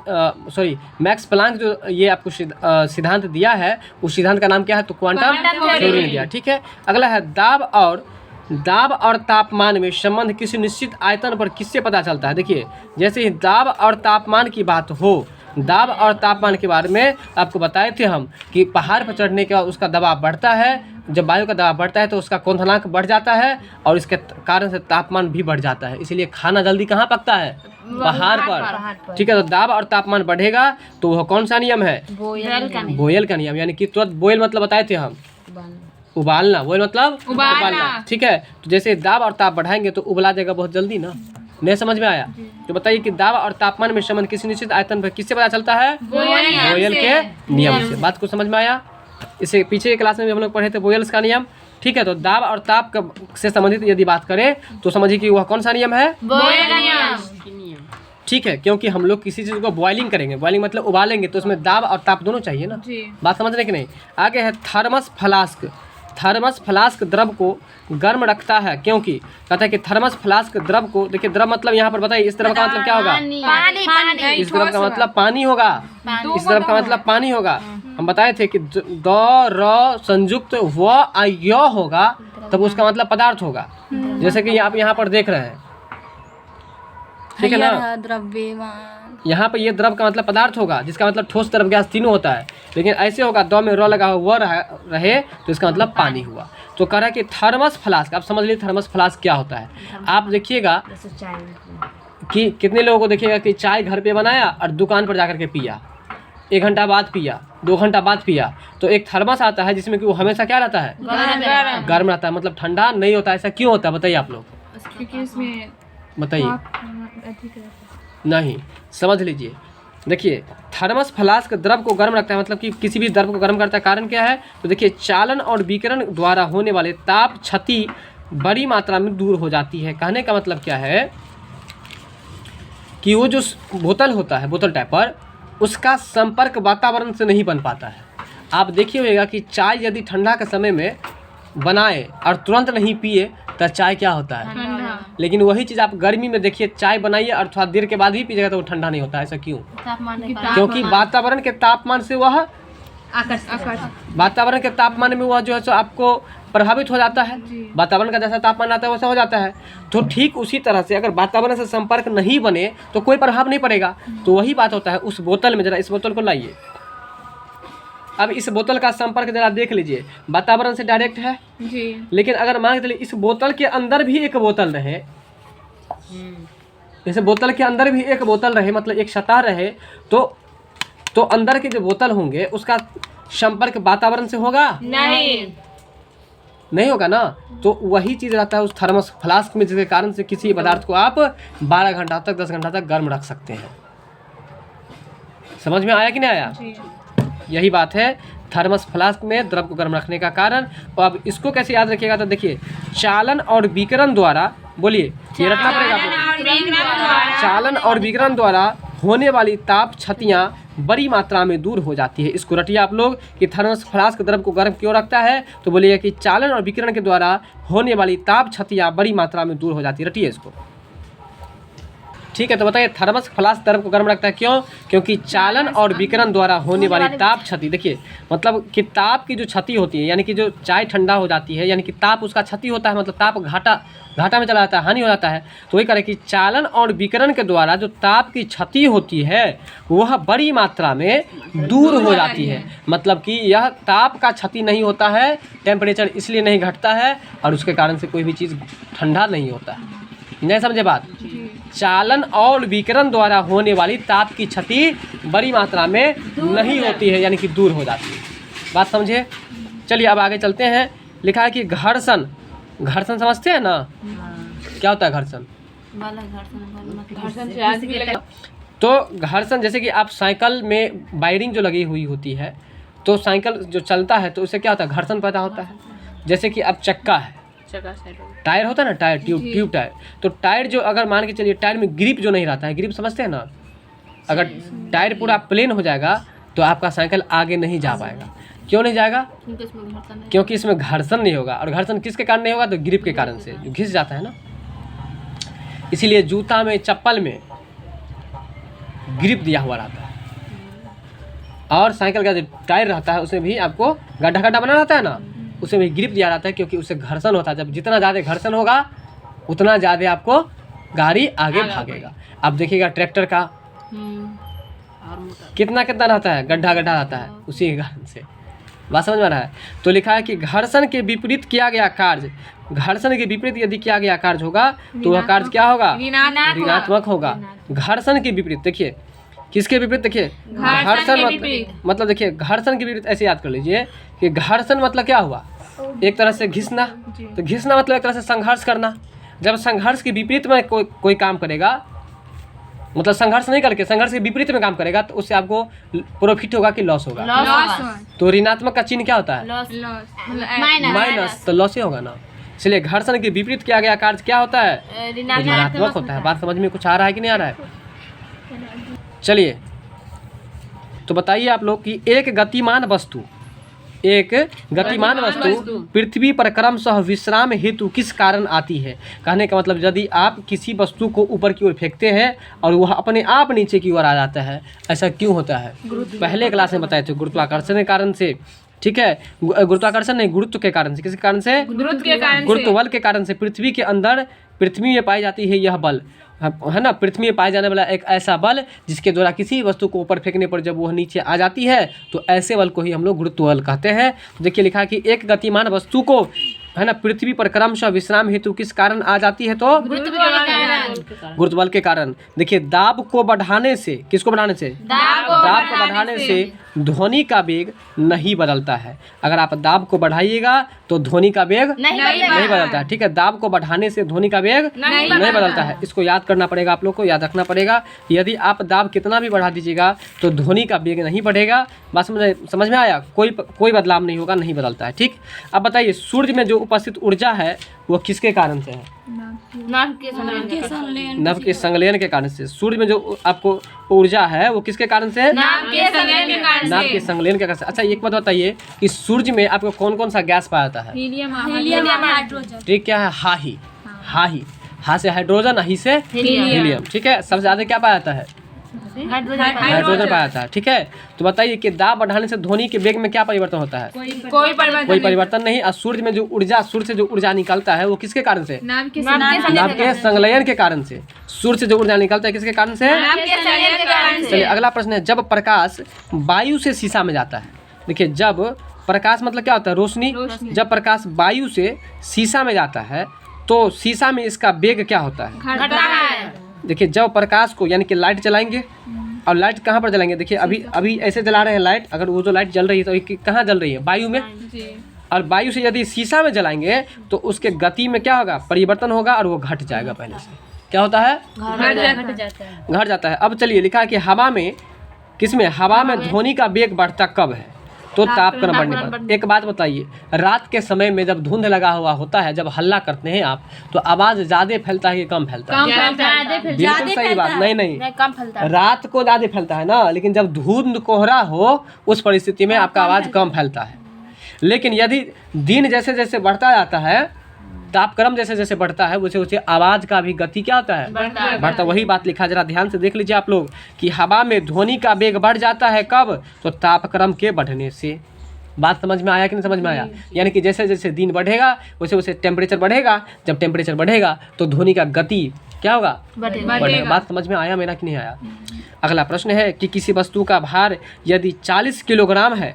Speaker 1: सॉरी, मैक्स प्लांक जो ये आपको सिद्धांत दिया है, उस सिद्धांत का नाम क्या है? तो क्वांटम थ्योरी ने दिया। ठीक है, अगला है दाब और तापमान में संबंध किसी निश्चित आयतन पर किससे पता चलता है? देखिए, जैसे ही दाब और तापमान की बात हो, दाब और तापमान के बारे में आपको बताए थे हम कि पहाड़ पर चढ़ने के बाद उसका दबाव बढ़ता है, जब वायु का दबाव बढ़ता है तो उसका क्वथनांक बढ़ जाता है और इसके कारण से तापमान भी बढ़ जाता है, इसीलिए खाना जल्दी कहाँ पकता है? पहाड़ पर। ठीक है, तो दाब और तापमान बढ़ेगा तो वह कौन सा नियम है? बोयल का नियम, यानी कि तुरंत बोयल मतलब बताए थे हम, उबालना। बोयल मतलब उबालना। ठीक है, तो जैसे दाब और ताप बढ़ाएंगे तो उबला जाएगा बहुत जल्दी ना। नहीं समझ में आया? तो बताइए कि दाब और तापमान में संबंध किसी निश्चित आयतन पर किससे पता चलता है? बोयल के नियम से। बात को समझ में आया? इसे पीछे के क्लास में भी हम लोग पढ़े थे बोयल्स का नियम। ठीक है, तो दाब और ताप से संबंधित यदि बात करें तो समझिए कि वह कौन सा नियम है?
Speaker 3: बोयल का नियम।
Speaker 1: ठीक है, क्योंकि हम लोग किसी चीज़ को बॉइलिंग करेंगे, बॉइलिंग मतलब उबालेंगे, तो उसमें दाब और ताप दोनों चाहिए ना। बात समझ रहे कि नहीं? आगे है थर्मस फ्लास्क। थर्मस फ्लास्क द्रव को गर्म रखता है, क्योंकि कहता है कि थर्मस फ्लास्क द्रव को, देखिए द्रव मतलब यहाँ पर बताइए, इस द्रव का मतलब क्या होगा? इस द्रव का मतलब पानी होगा, इस द्रव का मतलब पानी होगा। हम बताए थे कि द र संयुक्त व आ य होगा तब उसका मतलब पदार्थ होगा, जैसे कि आप यहाँ पर देख रहे हैं। ठीक है ना,
Speaker 3: द्रव्यमान।
Speaker 1: यहाँ पे ये द्रव का मतलब पदार्थ होगा, जिसका मतलब ठोस, तरल, गैस तीनों होता है, लेकिन ऐसे होगा द में र लगा हुआ रहे तो इसका मतलब पानी हुआ। तो कह रहा है कि थर्मस फ्लास्क, आप समझ लीजिए थर्मस फ्लास्क क्या होता है। आप देखिएगा कि कितने लोगों को देखिएगा कि चाय घर पे बनाया और दुकान पर जाकर के पिया, 1 घंटा बाद पिया, 2 घंटा बाद पिया, तो एक थर्मस आता है जिसमें कि वो हमेशा क्या रहता है? गर्म रहता है, मतलब ठंडा नहीं होता। ऐसा क्यों होता है बताइए आप लोग, बताइए। नहीं, समझ लीजिए। देखिए, थर्मस फ्लास्क द्रव को गर्म रखता है, मतलब कि किसी भी द्रव को गर्म करता है। कारण क्या है? तो देखिए, चालन और विकिरण द्वारा होने वाले ताप क्षति बड़ी मात्रा में दूर हो जाती है। कहने का मतलब क्या है कि वो जो बोतल होता है, बोतल टाइप पर, उसका संपर्क वातावरण से नहीं बन पाता है। आप देखिए होगा कि चाय यदि ठंडा के समय में बनाए और तुरंत नहीं पिए तो चाय क्या होता है? लेकिन वही चीज़ आप गर्मी में देखिए, चाय बनाइए और थोड़ा देर के बाद ही पीजिएगा तो वो ठंडा नहीं होता है। ऐसा क्यों? क्योंकि वातावरण के तापमान से वह वातावरण के तापमान में वह जो है सो आपको प्रभावित हो जाता है। वातावरण का जैसा तापमान आता है वैसा हो जाता है। तो ठीक उसी तरह से अगर वातावरण से संपर्क नहीं बने तो कोई प्रभाव नहीं पड़ेगा। तो वही बात होता है उस बोतल में। जरा इस बोतल को लाइए, अब इस बोतल का संपर्क जरा देख लीजिए, वातावरण से डायरेक्ट है
Speaker 2: जी।
Speaker 1: लेकिन अगर मान के चलिए इस बोतल के अंदर भी एक बोतल रहे, जैसे बोतल के अंदर भी एक बोतल रहे मतलब एक सतह रहे, तो अंदर के जो बोतल होंगे उसका संपर्क वातावरण से होगा? नहीं होगा ना। तो वही चीज़ रहता है उस थर्मस फ्लास्क में, जिसके कारण से किसी पदार्थ को आप 12 घंटा तक 10 घंटा तक गर्म रख सकते हैं। समझ में आया कि नहीं आया? यही बात है थर्मस फ्लास्क में द्रव को गर्म रखने का कारण। और अब इसको कैसे याद रखिएगा, तो देखिए चालन और विकिरण द्वारा, बोलिए ये रखना पड़ेगा आपको। चालन और विकिरण द्वारा होने वाली ताप क्षतियाँ बड़ी मात्रा में दूर हो जाती है। इसको रटिए आप लोग कि थर्मस फ्लास्क द्रव को गर्म क्यों रखता है, तो बोलिए कि चालन और विकिरण के द्वारा होने वाली ताप क्षतियाँ बड़ी मात्रा में दूर हो जाती है। रटिए इसको, ठीक है। तो बताइए थर्मस फ्लास्क द्रव को गर्म रखता है क्यों? क्योंकि चालन और विकिरण द्वारा होने वाली ताप क्षति, देखिए मतलब कि ताप की जो क्षति होती है, यानी कि जो चाय ठंडा हो जाती है, यानी कि ताप उसका क्षति होता है, मतलब ताप घाटा में चला जाता है, हानि हो जाता है। तो वही करें कि चालन और विकिरण के द्वारा जो ताप की क्षति होती है वह बड़ी मात्रा में दूर हो जाती है। मतलब कि यह ताप का क्षति नहीं होता है, टेम्परेचर इसलिए नहीं घटता है और उसके कारण से कोई भी चीज़ ठंडा नहीं होता है। नहीं समझे बात? चालन और विकिरण द्वारा होने वाली ताप की क्षति बड़ी मात्रा में नहीं होती है, यानी कि दूर हो जाती है। बात समझे? चलिए अब आगे चलते हैं। लिखा है कि घर्षण, घर्षण समझते हैं ना? क्या होता है घर्षण? तो घर्षण जैसे कि आप साइकिल में वायरिंग जो लगी हुई होती है, तो साइकिल जो चलता है तो उससे क्या होता है, घर्षण पैदा होता है। जैसे कि अब चक्का है, टायर होता है ना, टायर ट्यूब टायर, तो टायर जो अगर मान के चलिए टायर में ग्रिप जो नहीं रहता है, ग्रिप समझते हैं ना, अगर टायर पूरा प्लेन हो जाएगा तो आपका साइकिल आगे नहीं जा पाएगा। क्यों नहीं जाएगा? क्योंकि इसमें घर्षण नहीं होगा। और घर्षण किसके कारण नहीं होगा? तो ग्रिप के कारण से, जो घिस जाता है ना। इसीलिए जूता में, चप्पल में ग्रिप दिया हुआ रहता है। और साइकिल का जो टायर रहता है उसमें भी आपको गड्ढा बना रहता है ना, उसमें भी ग्रिप दिया जाता है, क्योंकि उससे घर्षण होता है। जब जितना ज़्यादा घर्षण होगा उतना ज़्यादा आपको गाड़ी आगे भागेगा। अब देखिएगा ट्रैक्टर का कितना रहता है, गड्ढा रहता है, उसी के कारण से। बात समझ में आ रहा है? तो लिखा है कि घर्षण के विपरीत किया गया कार्य, घर्षण के विपरीत यदि किया गया कार्य होगा तो वह कार्य क्या होगा? ऋणात्मक होगा। घर्षण के विपरीत, देखिए किसके विपरीत? देखिए घर्षण मतलब देखिए घर्षण के विपरीत ऐसे याद कर लीजिए कि घर्षण मतलब क्या हुआ? एक तरह से घिसना। तो घिसना मतलब एक तरह से संघर्ष करना। जब संघर्ष के विपरीत में कोई काम करेगा, मतलब संघर्ष नहीं करके संघर्ष के विपरीत में काम करेगा, तो उससे आपको प्रॉफिट होगा कि लॉस होगा? तो ऋणात्मक का चिन्ह क्या होता है? माइनस। तो लॉस ही होगा ना। इसलिए घर्षण के विपरीत किया गया कार्य क्या होता है? ऋणात्मक होता है। बात समझ में कुछ आ रहा है कि नहीं आ रहा है? चलिए तो बताइए आप लोग कि एक गतिमान वस्तु पृथ्वी पर क्रमशः विश्राम हेतु किस कारण आती है? कहने का मतलब यदि आप किसी वस्तु को ऊपर की ओर फेंकते हैं और वह अपने आप नीचे की ओर आ जाता है, ऐसा क्यों होता है? पहले क्लास में बताए थे, गुरुत्वाकर्षण के कारण से। ठीक है, गुरुत्वाकर्षण नहीं, गुरुत्व के कारण से। किसके कारण से? गुरुत्व बल के कारण से। पृथ्वी में पाई जाती है यह बल, है ना, पृथ्वी में पाए जाने वाला एक ऐसा बल जिसके द्वारा किसी वस्तु को ऊपर फेंकने पर जब वह नीचे आ जाती है, तो ऐसे बल को ही हम लोग गुरुत्व बल कहते हैं। तो देखिए लिखा है कि एक गतिमान वस्तु को, है ना, पृथ्वी पर क्रमशः विश्राम हेतु किस कारण आ जाती है? तो गुरुत्व बल के कारण। देखिए दाब को बढ़ाने से, किसको बढ़ाने से? दाब को बढ़ाने से ध्वनि का वेग नहीं बदलता है। अगर आप दाब को बढ़ाइएगा तो ध्वनि का वेग नहीं बदलता है। ठीक है, दाब को बढ़ाने से ध्वनि का वेग नहीं बदलता है। इसको याद करना पड़ेगा, आप लोग को याद रखना पड़ेगा। यदि आप दाब कितना भी बढ़ा दीजिएगा तो ध्वनि का वेग नहीं बढ़ेगा। बात समझ में आया? कोई बदलाव नहीं होगा, नहीं बदलता है। ठीक, अब बताइए सूर्य में जो उपस्थित ऊर्जा है वो किसके कारण से है? नभ के संलयन के कारण से। सूर्य में जो आपको ऊर्जा है वो किसके कारण से है? नाभ के संलयन के कारण से। अच्छा एक बात बताइए कि सूर्य में आपको कौन कौन सा गैस पाया जाता है? Helium, hydrogen. ठीक, क्या है? हा से हाइड्रोजन, ही से हीलियम। ठीक है, सबसे ज्यादा क्या पाया जाता है? हाइड्रोजन पाया जाता है। ठीक है, तो बताइए कि दाब बढ़ाने से ध्वनि के वेग में क्या परिवर्तन होता है? कोई परिवर्तन नहीं। और सूर्य में जो ऊर्जा, सूर्य से जो ऊर्जा निकलता है वो किसके कारण से? नाभ के संलयन के कारण से। सूर्य से जो ऊर्जा निकलता है किसके कारण से? चलिए अगला प्रश्न है, जब प्रकाश वायु से शीशा में जाता है, देखिए जब प्रकाश मतलब क्या होता है, रोशनी। जब प्रकाश वायु से शीशा में जाता है तो शीशा में इसका वेग क्या होता है,
Speaker 2: घटता है।
Speaker 1: देखिए जब प्रकाश को यानी कि लाइट जलाएंगे, और लाइट कहाँ पर जलाएंगे, देखिए अभी ऐसे जला रहे हैं लाइट, अगर वो जो लाइट जल रही है तो ये कहाँ जल रही है, वायु में। और वायु से यदि शीशा में जलाएंगे तो उसके गति में क्या होगा, परिवर्तन होगा और वो घट जाएगा, पहले से क्या होता है, घट जाता है। अब चलिए लिखा है कि हवा में, किसमें, हवा में ध्वनि का वेग बढ़ता कब है, तो तापक्रम बढ़ने पर। एक बात बताइए, रात के समय में जब धुंध लगा हुआ होता है, जब हल्ला करते हैं आप, तो आवाज ज्यादा फैलता है कि कम फैलता है? बिल्कुल सही बात, नहीं
Speaker 3: कम फैलता है।
Speaker 1: रात को ज्यादा फैलता है ना, लेकिन जब धुंध कोहरा हो उस परिस्थिति में आपका आवाज कम फैलता है। लेकिन यदि दिन जैसे जैसे बढ़ता जाता है, तापक्रम जैसे जैसे बढ़ता है, वैसे वैसे आवाज का भी गति क्या होता है, बढ़ता। वही बात लिखा, जरा ध्यान से देख लीजिए आप लोग कि हवा में ध्वनि का वेग बढ़ जाता है कब, तो तापक्रम के बढ़ने से। बात समझ में आया कि नहीं समझ में आया? यानी कि जैसे जैसे दिन बढ़ेगा वैसे वैसे टेम्परेचर बढ़ेगा, जब टेम्परेचर बढ़ेगा तो ध्वनि का गति क्या होगा, बढ़ेगा। बात समझ में आया मेरा कि नहीं आया? अगला प्रश्न है कि किसी वस्तु का भार यदि 40 किलोग्राम है,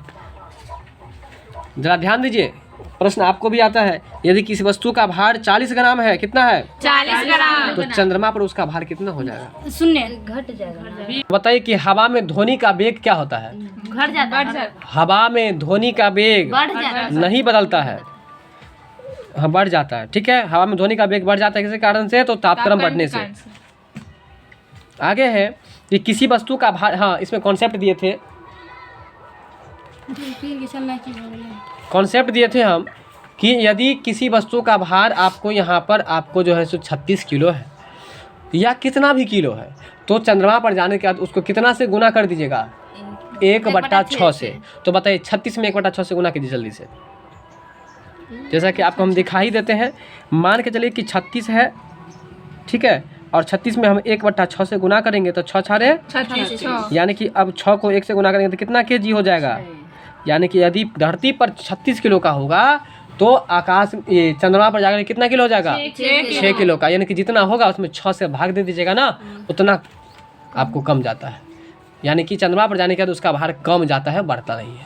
Speaker 1: जरा ध्यान दीजिए, प्रश्न आपको भी आता है, यदि किसी वस्तु का भार 40 ग्राम है, कितना है,
Speaker 2: 40 ग्राम,
Speaker 1: तो चंद्रमा पर उसका भार कितना हो जाएगा?
Speaker 3: शून्य, घट जाएगा।
Speaker 1: बताइए कि हवा में ध्वनि का वेग क्या होता है?
Speaker 3: घट जाता है।
Speaker 1: हवा में ध्वनि का वेग
Speaker 3: बढ़ जाता है।
Speaker 1: नहीं बदलता है, हाँ बढ़ जाता है। ठीक है, हवा में ध्वनि का वेग बढ़ जाता है किसी कारण से, तो तापक्रम बढ़ने से। आगे है कि किसी वस्तु का भार, हाँ इसमें कॉन्सेप्ट दिए थे, कॉन्सेप्ट दिए थे हम कि यदि किसी वस्तु का भार आपको यहाँ पर आपको जो है सो 36 किलो है या कितना भी किलो है, तो चंद्रमा पर जाने के बाद उसको कितना से गुना कर दीजिएगा, 1/6 से। तो बताइए 36 में 1/6 से गुना कीजिए जल्दी से, जैसा कि आपको हम दिखा ही देते हैं। मान के चलिए कि 36 है, ठीक है, और 36 में हम 1/6 से गुना करेंगे तो 6 छारे
Speaker 2: 36,
Speaker 1: यानी कि अब 6 को 1 से गुना करेंगे तो कितना केजी हो जाएगा, यानी कि यदि धरती पर 36 किलो का होगा तो आकाश ये चंद्रमा पर जाकर कितना किलो हो जाएगा, 6 किलो का। यानी कि जितना होगा उसमें 6 से भाग दे दीजिएगा ना, उतना आपको कम जाता है। यानी कि चंद्रमा पर जाने के बाद उसका भार कम जाता है, बढ़ता नहीं है।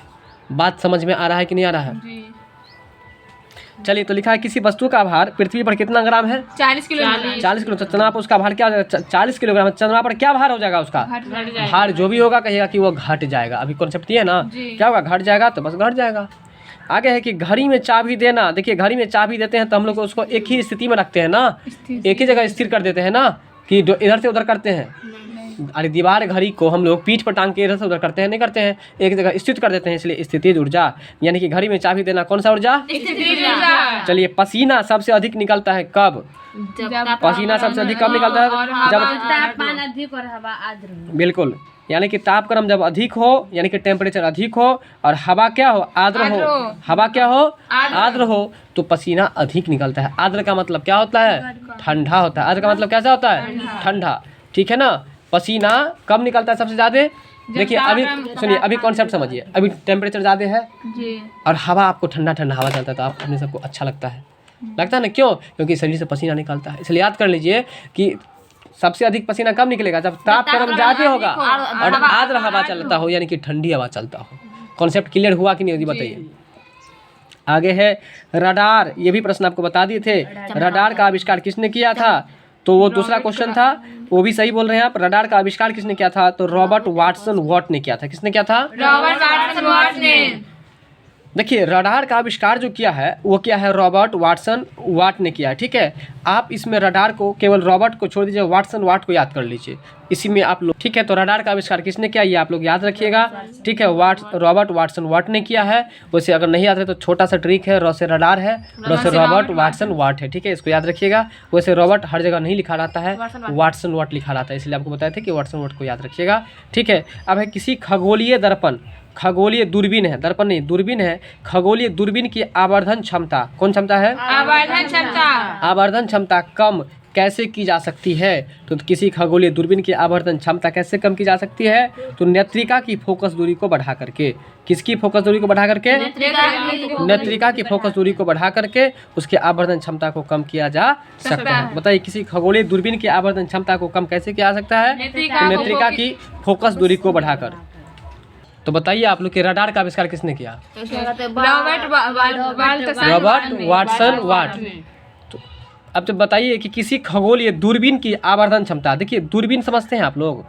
Speaker 1: बात समझ में आ रहा है कि नहीं आ रहा है? चलिए, तो लिखा है किसी वस्तु का भार पृथ्वी पर कितना ग्राम है,
Speaker 2: 40 किलो।
Speaker 1: 40 किलो। तो चंद्रमा पर उसका भार क्या हो जाएगा, 40 किलोग्राम। चंद्रमा पर क्या भार हो जाएगा उसका, भार जो भी होगा कहिएगा कि वो घट जाएगा। अभी कॉन्सेप्ट ये है ना, क्या होगा, घट जाएगा, तो बस घट जाएगा। आगे है कि घड़ी में चाबी देना। देखिए घड़ी में चाबी देते हैं तो हम लोग उसको एक ही स्थिति में रखते हैं ना, एक ही जगह स्थिर कर देते हैं ना, कि इधर से उधर करते हैं। अरे दीवार घड़ी को हम लोग पीठ पर टांग के इधर से उधर करते हैं, नहीं करते हैं, एक जगह स्थित कर देते हैं, इसलिए स्थितिज ऊर्जा। यानी कि घड़ी में चाबी देना कौन सा ऊर्जा, चलिए पसीना सबसे अधिक निकलता है कब, पसीना सबसे अधिक कब निकलता है, जब
Speaker 3: तापमान अधिक और हवा आर्द्र हो।
Speaker 1: बिल्कुल, यानी कि तापक्रम जब अधिक हो, यानी कि टेम्परेचर अधिक हो और हवा क्या हो, आर्द्र हो, हवा क्या हो, आर्द्र हो, तो पसीना अधिक निकलता है। आर्द्र का मतलब क्या होता है, ठंडा होता है। आर्द्र का मतलब कैसा होता है, ठंडा। ठीक है ना, पसीना कब निकलता है सबसे ज़्यादा, देखिए अभी सुनिए, अभी कॉन्सेप्ट समझिए। अभी टेम्परेचर ज़्यादा है और हवा आपको ठंडा ठंडा हवा चलता है, तो आप अपने सबको अच्छा लगता है, लगता है ना, क्यों, क्योंकि शरीर से पसीना निकलता है। इसलिए याद कर लीजिए कि सबसे अधिक पसीना कब निकलेगा, जब तापक्रम ज़्यादा होगा और आर्द्र हवा चलता हो, यानी कि ठंडी हवा चलता हो। कॉन्सेप्ट क्लियर हुआ कि नहीं होगी, बताइए। आगे है रडार। ये भी प्रश्न आपको बता दिए थे। रडार का आविष्कार किसने किया था, तो वो दूसरा क्वेश्चन था, वो भी सही बोल रहे हैं आप। रडार का आविष्कार किसने किया था, तो रॉबर्ट वाटसन वॉट ने किया था। किसने किया था,
Speaker 2: रॉबर्ट वाटसन वॉट ने।
Speaker 1: देखिए रडार का आविष्कार जो किया है वो क्या है, रॉबर्ट वाटसन वाट ने किया है। ठीक है, आप इसमें रडार को केवल रॉबर्ट को छोड़ दीजिए, वाटसन वाट को याद कर लीजिए इसी में आप लोग। ठीक है, तो रडार का आविष्कार किसने किया, ये आप लोग याद रखिएगा। ठीक है, रॉबर्ट वाटसन वाट ने किया है। वैसे अगर नहीं याद है तो छोटा सा ट्रिक है, रॉ से रडार है, रॉ से रॉबर्ट वाटसन वाट है। ठीक है, इसको याद रखिएगा। वैसे रॉबर्ट हर जगह नहीं लिखा रहता है, वाटसन वाट लिखा रहता है, इसलिए आपको बताए थे कि वाटसन वाट को याद रखिएगा। ठीक है, अब है किसी खगोलीय दर्पण, खगोलीय दूरबीन है, दर्पण नहीं दूरबीन है। खगोलीय दूरबीन की आवर्धन क्षमता, कौन क्षमता है,
Speaker 2: आवर्धन क्षमता,
Speaker 1: आवर्धन क्षमता कम कैसे की जा सकती है, तो किसी खगोलीय दूरबीन की आवर्धन क्षमता कैसे कम की जा सकती है, तो नेत्रिका की फोकस दूरी को बढ़ा करके। किसकी फोकस दूरी को बढ़ा करके, नेत्रिका की फोकस दूरी को बढ़ा करके उसके आवर्धन क्षमता को कम किया जा सकता है। बताइए किसी खगोलीय दूरबीन की आवर्धन क्षमता को कम कैसे किया जा सकता है, तो नेत्रिका की फोकस दूरी को बढ़ाकर। तो बताइए आप लोग के रडार का आविष्कार किसने किया? रॉबर्ट वाटसन वाट। तो अब तो बताइए कि किसी खगोलीय दूरबीन की आवर्धन क्षमता, देखिए दूरबीन समझते हैं आप लोग?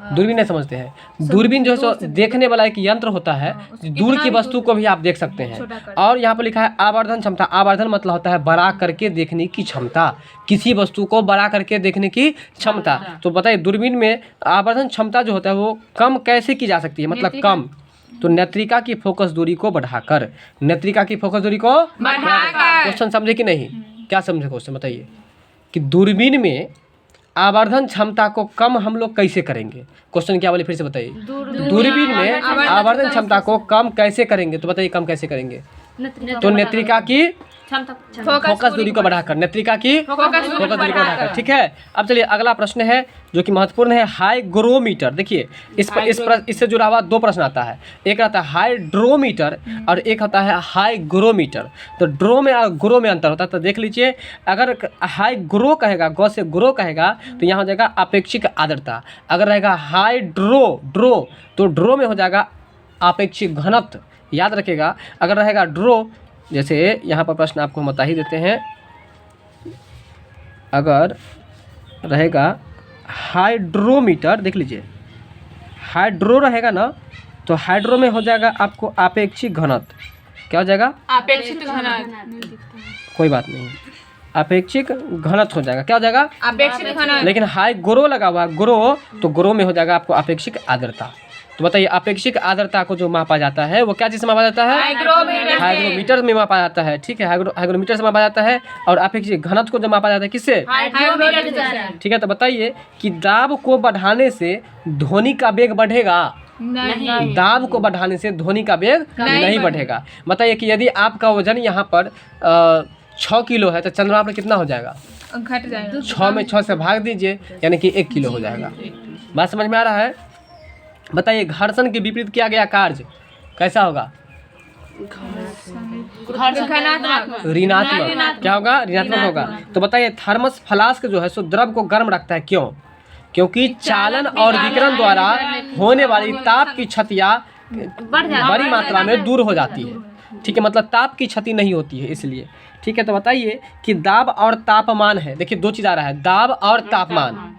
Speaker 1: दूरबीन नहीं समझते हैं। दूरबीन जो है सो देखने वाला एक यंत्र होता है, दूर की वस्तु को भी आप देख सकते हैं। और यहाँ पर लिखा है आवर्धन क्षमता। आवर्धन मतलब होता है बड़ा करके देखने की क्षमता, किसी वस्तु को बड़ा करके देखने की क्षमता। तो बताइए दूरबीन में आवर्धन क्षमता जो होता है वो कम कैसे की जा सकती है, मतलब कम? तो नेत्रिका की फोकस दूरी को बढ़ाकर, नेत्रिका की फोकस दूरी को बढ़ाकर। क्वेश्चन समझे कि नहीं? क्या समझे क्वेश्चन बताइए? कि दूरबीन में आवर्धन क्षमता को कम हम लोग कैसे करेंगे? क्वेश्चन क्या बोले फिर से बताइए? दूरबीन में आवर्धन क्षमता को कम कैसे करेंगे? तो बताइए कम कैसे करेंगे? तो नेत्रिका की फोकस दूरी को बढ़ाकर, नेत्रिका की फोकस दूरी को बढ़ाकर। ठीक है, अब चलिए अगला प्रश्न है जो कि महत्वपूर्ण है, हाइग्रोमीटर। देखिए इससे जुड़ा हुआ 2 प्रश्न आता है, एक आता है हाइड्रोमीटर और एक आता है हाइग्रोमीटर। तो ड्रो में और ग्रो में अंतर होता है। तो देख लीजिए, अगर हाइग्रो कहेगा, गौ से ग्रो कहेगा तो यहाँ हो जाएगा अपेक्षिक आर्द्रता। अगर रहेगा हाइड्रो तो ड्रो में हो जाएगा आपेक्षिक घनत्व, याद रखिएगा। अगर रहेगा ड्रो, जैसे यहाँ पर प्रश्न आपको बता ही देते हैं, अगर रहेगा हाइड्रोमीटर, देख लीजिए हाइड्रो रहेगा ना, तो हाइड्रो में हो जाएगा आपको आपेक्षिक घनत्व। क्या हो जाएगा?
Speaker 2: अपेक्षित घनत्व।
Speaker 1: कोई बात नहीं, अपेक्षिक घनत्व हो जाएगा। क्या हो जाएगा?
Speaker 2: अपेक्षित घनत्व।
Speaker 1: लेकिन हाइग्रो लगा हुआ ग्रो, तो ग्रो में हो जाएगा आपको अपेक्षिक आर्द्रता। तो बताइए अपेक्षिक आर्द्रता को जो मापा जाता है वो क्या चीज़ से मापा जाता है? हाइग्रोमीटर में मापा जाता है। ठीक है, हाइग्रोमीटर से मापा जाता है। और अपेक्षिक घनत्व को जो मापा जाता है किससे? ठीक है, तो बताइए कि दाब को बढ़ाने से ध्वनि का वेग बढ़ेगा? नहीं। दाब को बढ़ाने से ध्वनि का वेग नहीं बढ़ेगा। बताइए कि यदि आपका वजन यहाँ पर 6 किलो है तो चंद्रमा पर कितना हो जाएगा?
Speaker 2: घट जाएगा।
Speaker 1: 6 में 6 से भाग दीजिए, यानी कि 1 किलो हो जाएगा। बात समझ में आ रहा है? बताइए घर्षण के विपरीत किया गया कार्य कैसा होगा? ऋणात्मक। क्या होगा? ऋणात्मक होगा। तो बताइए थर्मस फ्लास्क जो है सो द्रव को गर्म रखता है, क्यों? क्योंकि चालन और विकिरण द्वारा होने वाली ताप की क्षतियाँ बड़ी मात्रा में दूर हो जाती है। ठीक है, मतलब ताप की क्षति नहीं होती है इसलिए। ठीक है, तो बताइए कि दाब और तापमान है। देखिए 2 चीज़ आ रहा है, दाब और तापमान।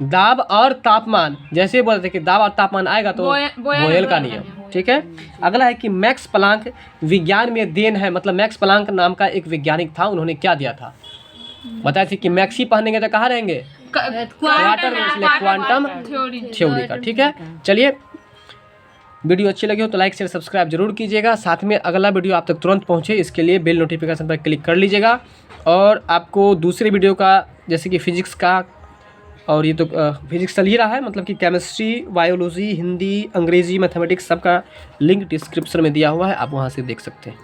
Speaker 1: दाब और तापमान, जैसे बोलते कि दाब और तापमान आएगा तो बोयल का नियम। ठीक है, अगला है कि मैक्स प्लांक विज्ञान में देन है, मतलब मैक्स प्लांक नाम का एक वैज्ञानिक था, उन्होंने क्या दिया था? बताया थी कि मैक्सी पहनेंगे तो कहाँ रहेंगे? क्वार्टर में, इसलिए क्वांटम थ्योरी का। ठीक है, चलिए वीडियो अच्छी लगी हो तो लाइक शेयर सब्सक्राइब जरूर कीजिएगा। साथ में अगला वीडियो आप तक तुरंत पहुँचे इसके लिए बेल नोटिफिकेशन पर क्लिक कर लीजिएगा। और आपको दूसरे वीडियो का जैसे कि फिजिक्स का, और ये तो फिजिक्स चल ही रहा है, मतलब कि केमिस्ट्री, बायोलॉजी, हिंदी, अंग्रेजी, मैथमेटिक्स सबका लिंक डिस्क्रिप्शन में दिया हुआ है, आप वहाँ से देख सकते हैं।